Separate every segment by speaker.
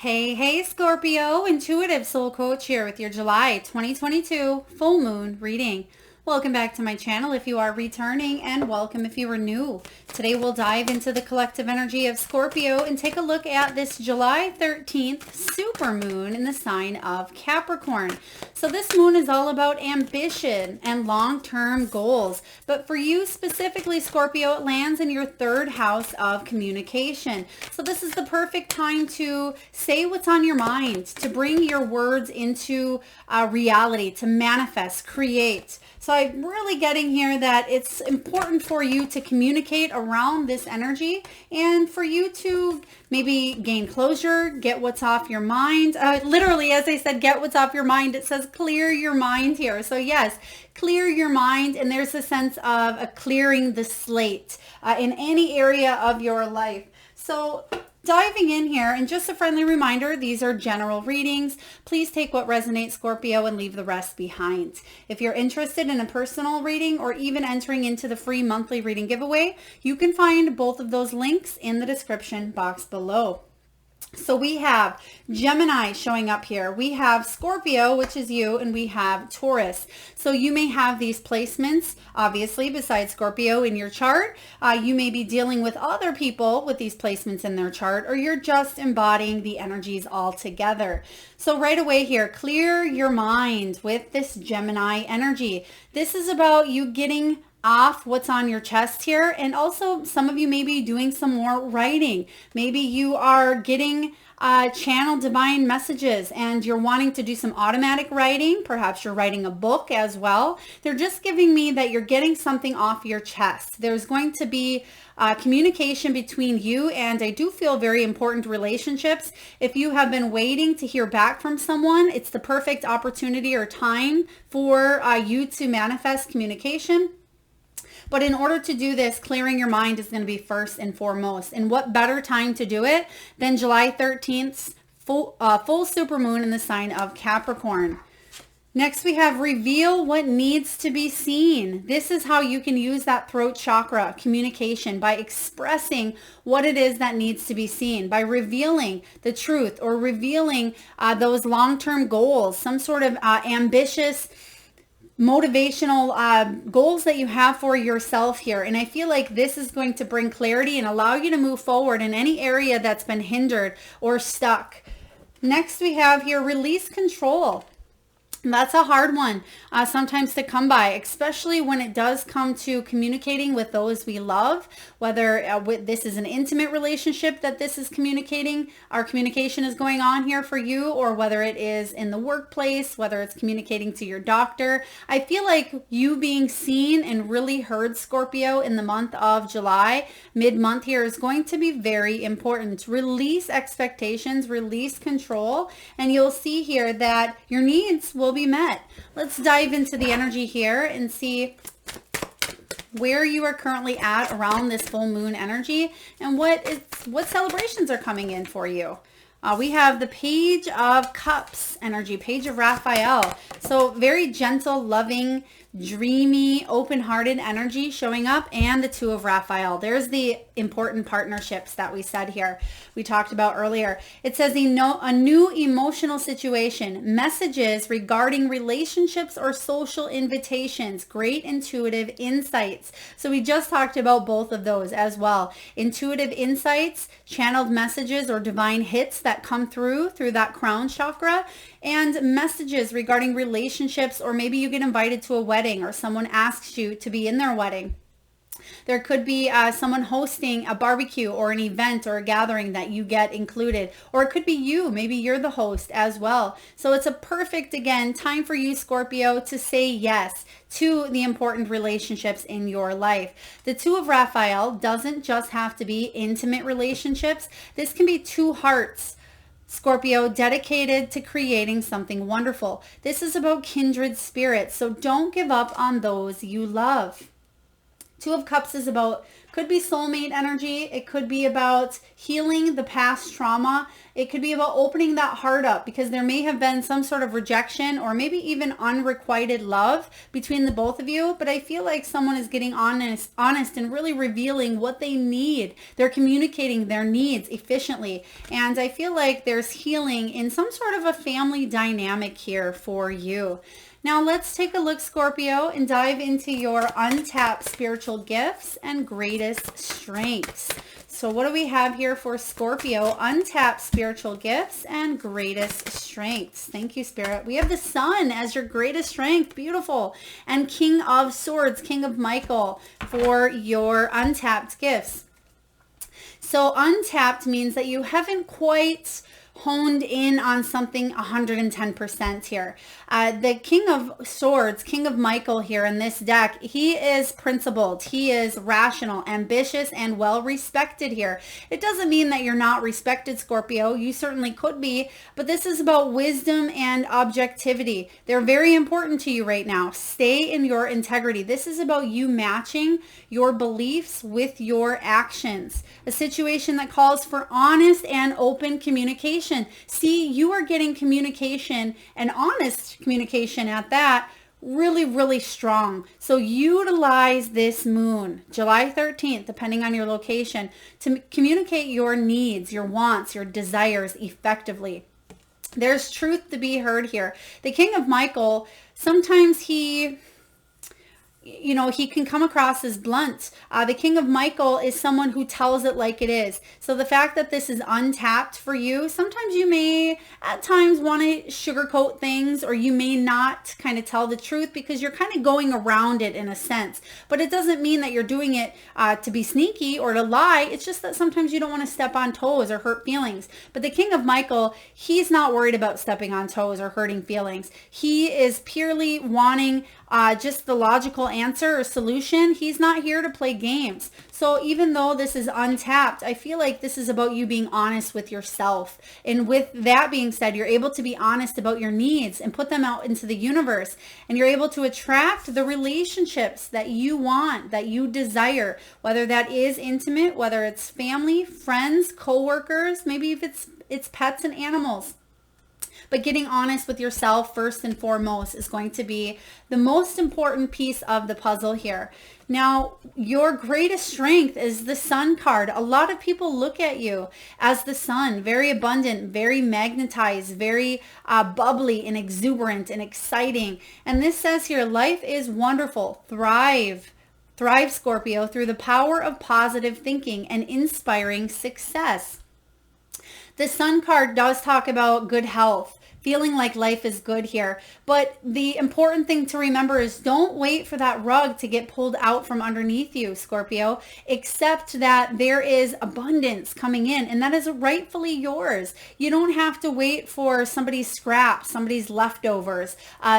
Speaker 1: Hey, Scorpio, intuitive soul coach here with your July 2022 full moon reading. Welcome back to my channel if you are returning, and welcome if you are new. Today we'll dive into the collective energy of Scorpio and take a look at this July 13th supermoon in the sign of Capricorn. So this moon is all about ambition and long-term goals. But for you specifically, Scorpio, it lands in your third house of communication. So this is the perfect time to say what's on your mind, to bring your words into reality, to manifest, create. So I'm really getting here that it's important for you to communicate around this energy and for you to maybe gain closure, get what's off your mind. Literally, as I said, get what's off your mind. It says clear your mind here. So yes, clear your mind. And there's a sense of clearing the slate in any area of your life. So diving in here, and just a friendly reminder, these are general readings. Please take what resonates, Scorpio, and leave the rest behind. If you're interested in a personal reading or even entering into the free monthly reading giveaway, you can find both of those links in the description box below. So we have Gemini showing up here. We have Scorpio, which is you, and we have Taurus. So you may have these placements, obviously, besides Scorpio in your chart. You may be dealing with other people with these placements in their chart, or you're just embodying the energies all together. So right away here, clear your mind with this Gemini energy. This is about you getting off what's on your chest here, and also some of you may be doing some more writing. Maybe you are getting channel divine messages and you're wanting to do some automatic writing. Perhaps you're writing a book as well. They're just giving me that you're getting something off your chest. There's going to be communication between you and, I do feel, very important relationships. If you have been waiting to hear back from someone, it's the perfect opportunity or time for you to manifest communication. But in order to do this, clearing your mind is going to be first and foremost. And what better time to do it than July 13th, full supermoon in the sign of Capricorn. Next, we have reveal what needs to be seen. This is how you can use that throat chakra communication, by expressing what it is that needs to be seen, by revealing the truth or revealing those long-term goals, some sort of ambitious motivational goals that you have for yourself here. And I feel like this is going to bring clarity and allow you to move forward in any area that's been hindered or stuck. Next, we have here release control. That's a hard one sometimes to come by, especially when it does come to communicating with those we love, whether this is an intimate relationship that this is communicating, our communication is going on here for you, or whether it is in the workplace, whether it's communicating to your doctor. I feel like you being seen and really heard, Scorpio, in the month of July, mid-month here, is going to be very important. Release expectations, release control, and you'll see here that your needs will be met. Let's dive into the energy here and see where you are currently at around this full moon energy and what celebrations are coming in for you. We have the Page of Cups energy, Page of Raphael. So very gentle, loving, dreamy, open-hearted energy showing up, and the Two of Raphael. There's the important partnerships that we said here, we talked about earlier. It says a new emotional situation, messages regarding relationships or social invitations, great intuitive insights. So we just talked about both of those as well. Intuitive insights, channeled messages or divine hits that come through that crown chakra, and messages regarding relationships, or maybe you get invited to a wedding or someone asks you to be in their wedding. There could be someone hosting a barbecue or an event or a gathering that you get included, or it could be you. Maybe you're the host as well. So it's a perfect, again, time for you, Scorpio, to say yes to the important relationships in your life. The Two of Raphael doesn't just have to be intimate relationships. This can be two hearts, Scorpio, dedicated to creating something wonderful. This is about kindred spirits, so don't give up on those you love. Two of Cups is about, Could be soulmate energy. It could be about healing the past trauma. It could be about opening that heart up because there may have been some sort of rejection or maybe even unrequited love between the both of you. But I feel like someone is getting honest and really revealing what they need. They're communicating their needs efficiently. And I feel like there's healing in some sort of a family dynamic here for you. Now let's take a look, Scorpio, and dive into your untapped spiritual gifts and greatest strengths. So what do we have here for Scorpio? Untapped spiritual gifts and greatest strengths. Thank you, Spirit. We have the Sun as your greatest strength. Beautiful. And King of Swords, King of Michael for your untapped gifts. So untapped means that you haven't quite honed in on something 110% here. The King of Swords, King of Michael here in this deck, he is principled. He is rational, ambitious, and well respected here. It doesn't mean that you're not respected, Scorpio. You certainly could be, but this is about wisdom and objectivity. They're very important to you right now. Stay in your integrity. This is about you matching your beliefs with your actions. A situation that calls for honest and open communication. See, you are getting communication and honest communication at that really, really strong. So utilize this moon, July 13th, depending on your location, to communicate your needs, your wants, your desires effectively. There's truth to be heard here. The King of Michael, sometimes he can come across as blunt. The King of Michael is someone who tells it like it is. So the fact that this is untapped for you, sometimes you may at times want to sugarcoat things, or you may not kind of tell the truth because you're kind of going around it in a sense. But it doesn't mean that you're doing it to be sneaky or to lie. It's just that sometimes you don't want to step on toes or hurt feelings. But the King of Michael, he's not worried about stepping on toes or hurting feelings. He is purely wanting just the logical answer or solution. He's not here to play games. So even though this is untapped, I feel like this is about you being honest with yourself. And with that being said, you're able to be honest about your needs and put them out into the universe. And you're able to attract the relationships that you want, that you desire, whether that is intimate, whether it's family, friends, co-workers, maybe if it's pets and animals. But getting honest with yourself first and foremost is going to be the most important piece of the puzzle here. Now, your greatest strength is the Sun card. A lot of people look at you as the Sun, very abundant, very magnetized, very bubbly and exuberant and exciting. And this says here, life is wonderful. Thrive, Scorpio, through the power of positive thinking and inspiring success. The Sun card does talk about good health, feeling like life is good here. But the important thing to remember is don't wait for that rug to get pulled out from underneath you, Scorpio. Accept that there is abundance coming in, and that is rightfully yours. You don't have to wait for somebody's scraps, somebody's leftovers,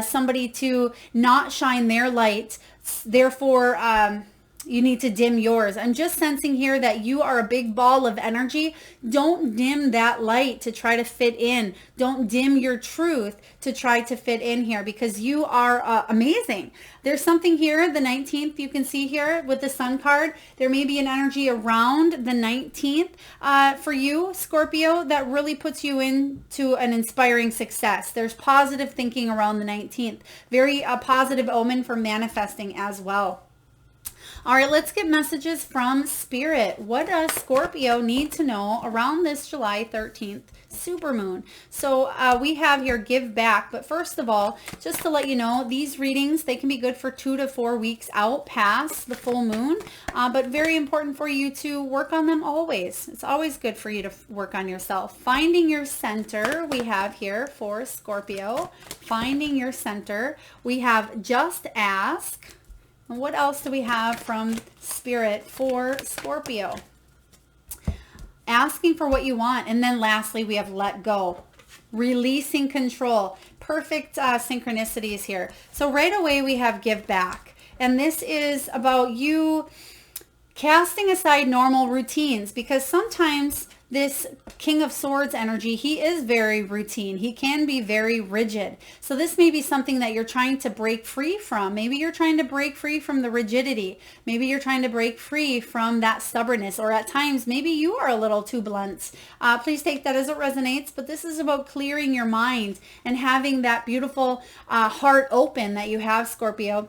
Speaker 1: somebody to not shine their light. Therefore, you need to dim yours. I'm just sensing here that you are a big ball of energy. Don't dim that light to try to fit in. Don't dim your truth to try to fit in here, because you are amazing. There's something here, the 19th, you can see here with the Sun card. There may be an energy around the 19th for you, Scorpio, that really puts you into an inspiring success. There's positive thinking around the 19th. Very positive omen for manifesting as well. All right, let's get messages from Spirit. What does Scorpio need to know around this July 13th supermoon? So we have here give back. But first of all, just to let you know, these readings, they can be good for 2 to 4 weeks out past the full moon, but very important for you to work on them always. It's always good for you to work on yourself. Finding your center, we have here for Scorpio. Finding your center. We have just ask. And what else do we have from Spirit for Scorpio? Asking for what you want. And then lastly, we have let go. Releasing control. Perfect synchronicities here. So right away, we have give back. And this is about you casting aside normal routines, because sometimes this King of Swords energy, he is very routine. He can be very rigid. So this may be something that you're trying to break free from. Maybe you're trying to break free from the rigidity. Maybe you're trying to break free from that stubbornness, or at times maybe you are a little too blunt. Please take that as it resonates, but this is about clearing your mind and having that beautiful heart open that you have, Scorpio.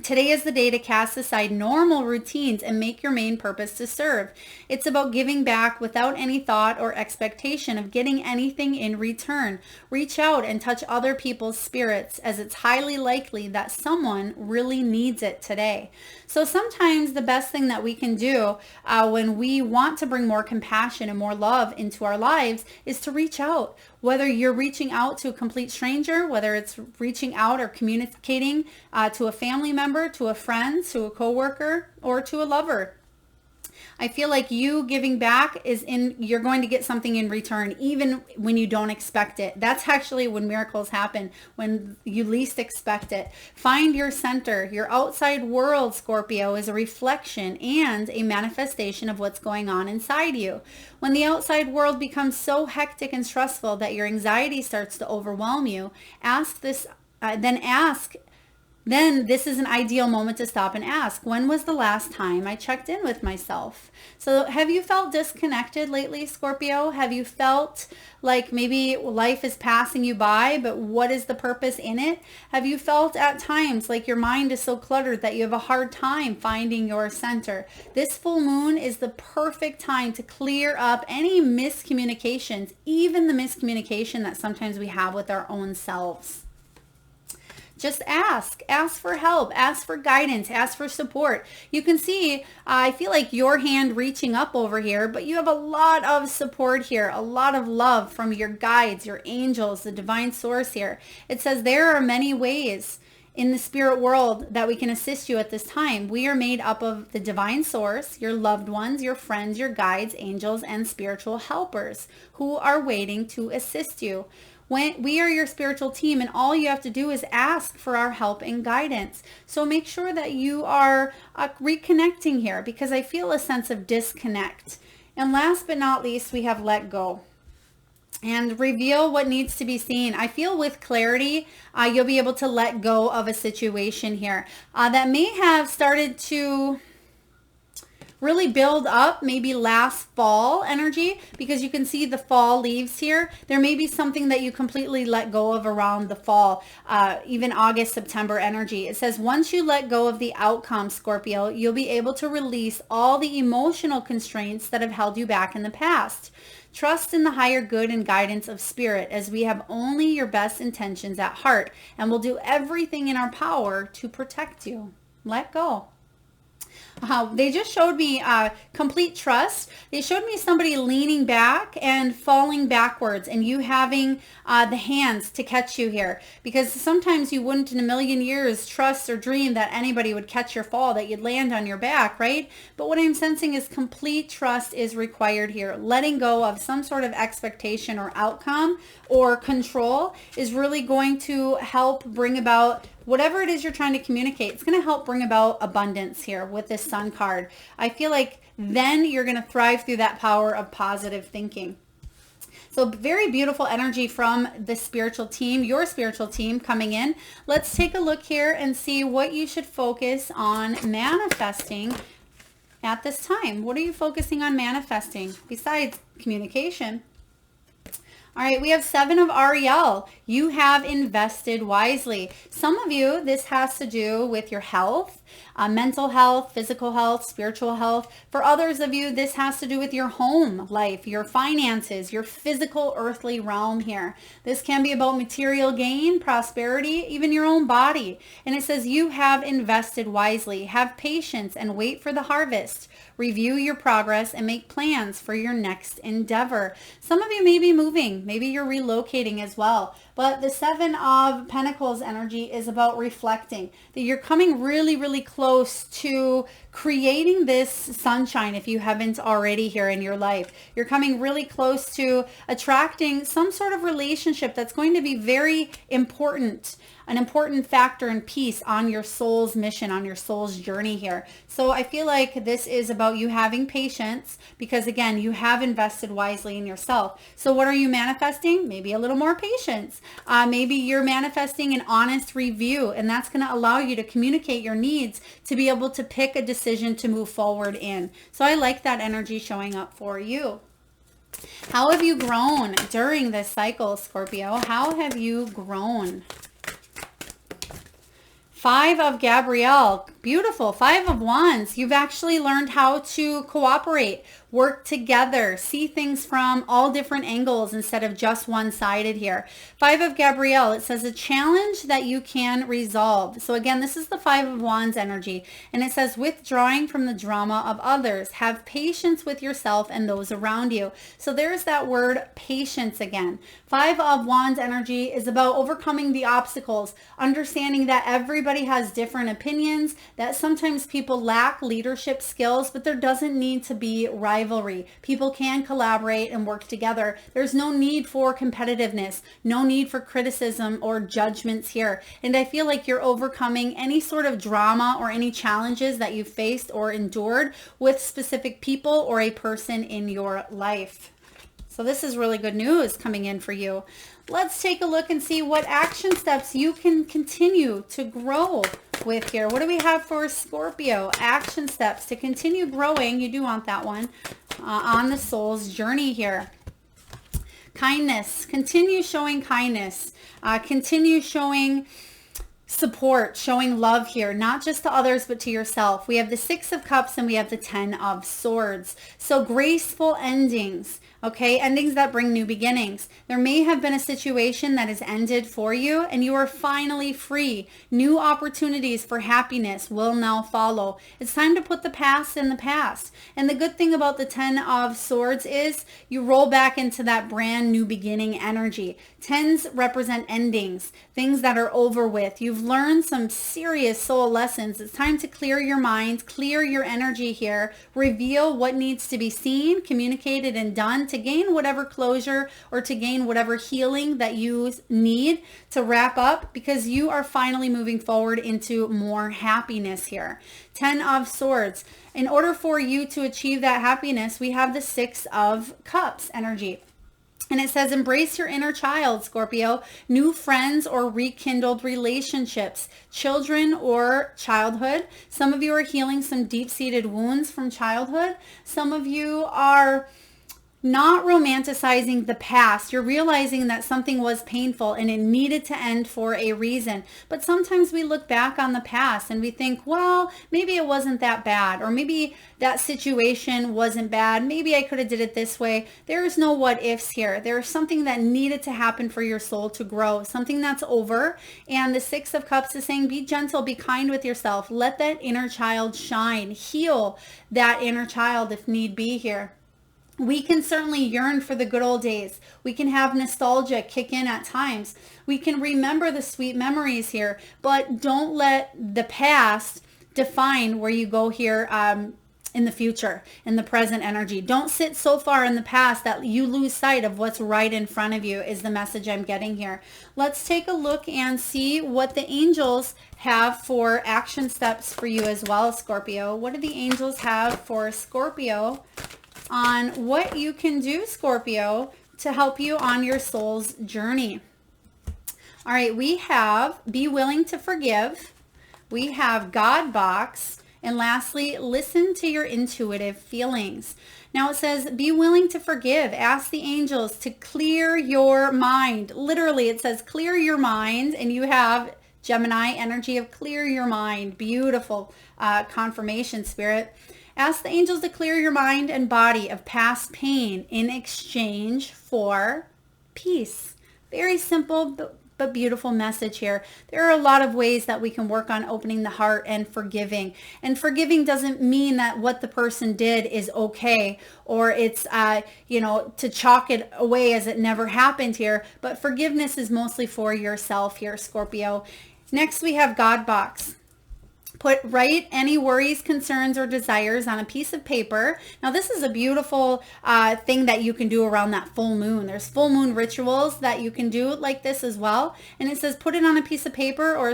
Speaker 1: Today is the day to cast aside normal routines and make your main purpose to serve. It's about giving back without any thought or expectation of getting anything in return. Reach out and touch other people's spirits, as it's highly likely that someone really needs it today. So sometimes the best thing that we can do when we want to bring more compassion and more love into our lives is to reach out. Whether you're reaching out to a complete stranger, whether it's reaching out or communicating to a family member, to a friend, to a coworker, or to a lover. I feel like you giving back you're going to get something in return, even when you don't expect it. That's actually when miracles happen, when you least expect it. Find your center. Your outside world, Scorpio, is a reflection and a manifestation of what's going on inside you. When the outside world becomes so hectic and stressful that your anxiety starts to overwhelm you, then this is an ideal moment to stop and ask, when was the last time I checked in with myself? So have you felt disconnected lately, Scorpio? Have you felt like maybe life is passing you by, but what is the purpose in it? Have you felt at times like your mind is so cluttered that you have a hard time finding your center? This full moon is the perfect time to clear up any miscommunications, even the miscommunication that sometimes we have with our own selves. Just ask for help, ask for guidance, ask for support. You can see, I feel like your hand reaching up over here, but you have a lot of support here, a lot of love from your guides, your angels, the divine source here. It says there are many ways in the spirit world that we can assist you at this time. We are made up of the divine source, your loved ones, your friends, your guides, angels, and spiritual helpers who are waiting to assist you. We are your spiritual team, and all you have to do is ask for our help and guidance. So make sure that you are reconnecting here, because I feel a sense of disconnect. And last but not least, we have let go and reveal what needs to be seen. I feel with clarity, you'll be able to let go of a situation here that may have started to really build up maybe last fall energy, because you can see the fall leaves here. There may be something that you completely let go of around the fall, even August, September energy. It says once you let go of the outcome, Scorpio, you'll be able to release all the emotional constraints that have held you back in the past. Trust in the higher good and guidance of spirit, as we have only your best intentions at heart and will do everything in our power to protect you. Let go. They just showed me complete trust. They showed me somebody leaning back and falling backwards, and you having the hands to catch you here, because sometimes you wouldn't in a million years trust or dream that anybody would catch your fall, that you'd land on your back, right? But what I'm sensing is complete trust is required here. Letting go of some sort of expectation or outcome or control is really going to help bring about whatever it is you're trying to communicate. It's going to help bring about abundance here with this Sun card. I feel like then you're going to thrive through that power of positive thinking. So very beautiful energy from the spiritual team, your spiritual team coming in. Let's take a look here and see what you should focus on manifesting at this time. What are you focusing on manifesting besides communication? All right, we have 7 of Ariel. You have invested wisely. Some of you, this has to do with your health, mental health, physical health, spiritual health. For others of you, this has to do with your home life, your finances, your physical earthly realm here. This can be about material gain, prosperity, even your own body. And it says you have invested wisely. Have patience and wait for the harvest. Review your progress and make plans for your next endeavor. Some of you may be moving. Maybe you're relocating as well. But the Seven of Pentacles energy is about reflecting, that you're coming really, really close to creating this sunshine if you haven't already here in your life. You're coming really close to attracting some sort of relationship that's going to be very important, an important factor in peace on your soul's mission, on your soul's journey here. So I feel like this is about you having patience because, again, you have invested wisely in yourself. So what are you manifesting? Maybe a little more patience. Maybe you're manifesting an honest review, and that's going to allow you to communicate your needs to be able to pick a decision to move forward in. So I like that energy showing up for you. How have you grown during this cycle, Scorpio? How have you grown? Five of Gabrielle, beautiful. Five of Wands, you've actually learned how to cooperate, work together, see things from all different angles instead of just one-sided here. Five of Gabrielle, it says a challenge that you can resolve. So again, this is the Five of Wands energy, and it says withdrawing from the drama of others. Have patience with yourself and those around you. So there's that word patience again. Five of Wands energy is about overcoming the obstacles, understanding that everybody has different opinions, that sometimes people lack leadership skills, but there doesn't need to be rivalry. People can collaborate and work together. There's no need for competitiveness, no need for criticism or judgments here. And I feel like you're overcoming any sort of drama or any challenges that you faced or endured with specific people or a person in your life. So this is really good news coming in for you. Let's take a look and see what action steps you can continue to grow with here. What do we have for Scorpio? Action steps to continue growing. You do want that one on the soul's journey here. Kindness. Continue showing kindness. Continue showing support, showing love here, not just to others, but to yourself. We have the Six of Cups and we have the Ten of Swords. So graceful endings. Okay, endings that bring new beginnings. There may have been a situation that has ended for you and you are finally free. New opportunities for happiness will now follow. It's time to put the past in the past. And the good thing about the Ten of Swords is you roll back into that brand new beginning energy. Tens represent endings, things that are over with. You've learned some serious soul lessons. It's time to clear your mind, clear your energy here, reveal what needs to be seen, communicated, and done to gain whatever closure or to gain whatever healing that you need to wrap up, because you are finally moving forward into more happiness here. Ten of Swords. In order for you to achieve that happiness, we have the Six of Cups energy. And it says, embrace your inner child, Scorpio. New friends or rekindled relationships, children or childhood. Some of you are healing some deep-seated wounds from childhood. Some of you are not romanticizing the past. You're realizing that something was painful and it needed to end for a reason. But sometimes we look back on the past and we think, well, maybe it wasn't that bad, or maybe that situation wasn't bad. Maybe I could have did it this way. There is no what ifs here. There is something that needed to happen for your soul to grow, something that's over. And the Six of Cups is saying, be gentle, be kind with yourself. Let that inner child shine. Heal that inner child if need be here. We can certainly yearn for the good old days. We can have nostalgia kick in at times. We can remember the sweet memories here, but don't let the past define where you go here in the future, in the present energy. Don't sit so far in the past that you lose sight of what's right in front of you is the message I'm getting here. Let's take a look and see what the angels have for action steps for you as well, Scorpio. What do the angels have for Scorpio on what you can do, Scorpio, to help you on your soul's journey? All right, we have be willing to forgive. We have God box. And lastly, listen to your intuitive feelings. Now it says, be willing to forgive. Ask the angels to clear your mind. Literally, it says clear your mind. And you have Gemini energy of clear your mind. Beautiful confirmation, Spirit. Ask the angels to clear your mind and body of past pain in exchange for peace. Very simple, but but beautiful message here. There are a lot of ways that we can work on opening the heart and forgiving. And forgiving doesn't mean that what the person did is okay, or it's, to chalk it away as it never happened here. But forgiveness is mostly for yourself here, Scorpio. Next, we have God box. Write any worries, concerns, or desires on a piece of paper. Now, this is a beautiful thing that you can do around that full moon. There's full moon rituals that you can do like this as well. And it says put it on a piece of paper or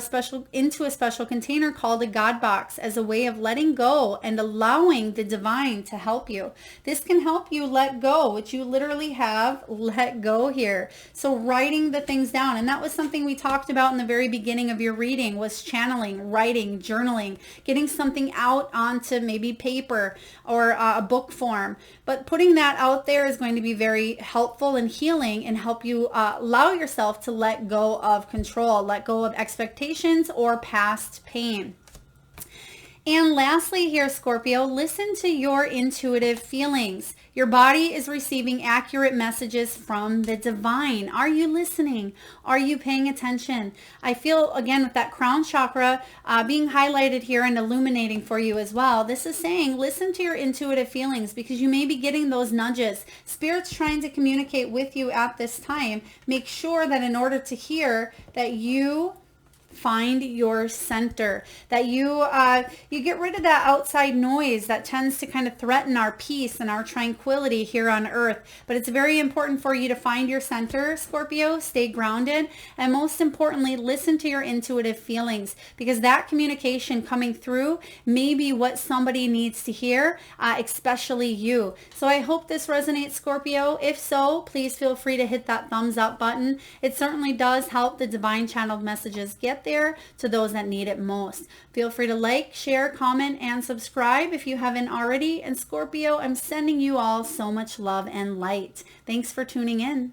Speaker 1: into a special container called a God box as a way of letting go and allowing the divine to help you. This can help you let go, which you literally have let go here. So writing the things down. And that was something we talked about in the very beginning of your reading, was channeling, writing, journaling, getting something out onto maybe paper or a book form. But putting that out there is going to be very helpful and healing and help you allow yourself to let go of control, let go of expectations or past pain. And lastly here, Scorpio, listen to your intuitive feelings. Your body is receiving accurate messages from the divine. Are you listening? Are you paying attention? I feel, again, with that crown chakra being highlighted here and illuminating for you as well, this is saying listen to your intuitive feelings, because you may be getting those nudges. Spirit's trying to communicate with you at this time. Make sure that in order to hear, that you find your center, that you get rid of that outside noise that tends to kind of threaten our peace and our tranquility here on earth. But it's very important for you to find your center, Scorpio, stay grounded, and most importantly, listen to your intuitive feelings, because that communication coming through may be what somebody needs to hear, especially you. So I hope this resonates, Scorpio. If so, please feel free to hit that thumbs up button. It certainly does help the divine channeled messages get there to those that need it most. Feel free to like, share, comment, and subscribe if you haven't already. And Scorpio, I'm sending you all so much love and light. Thanks for tuning in.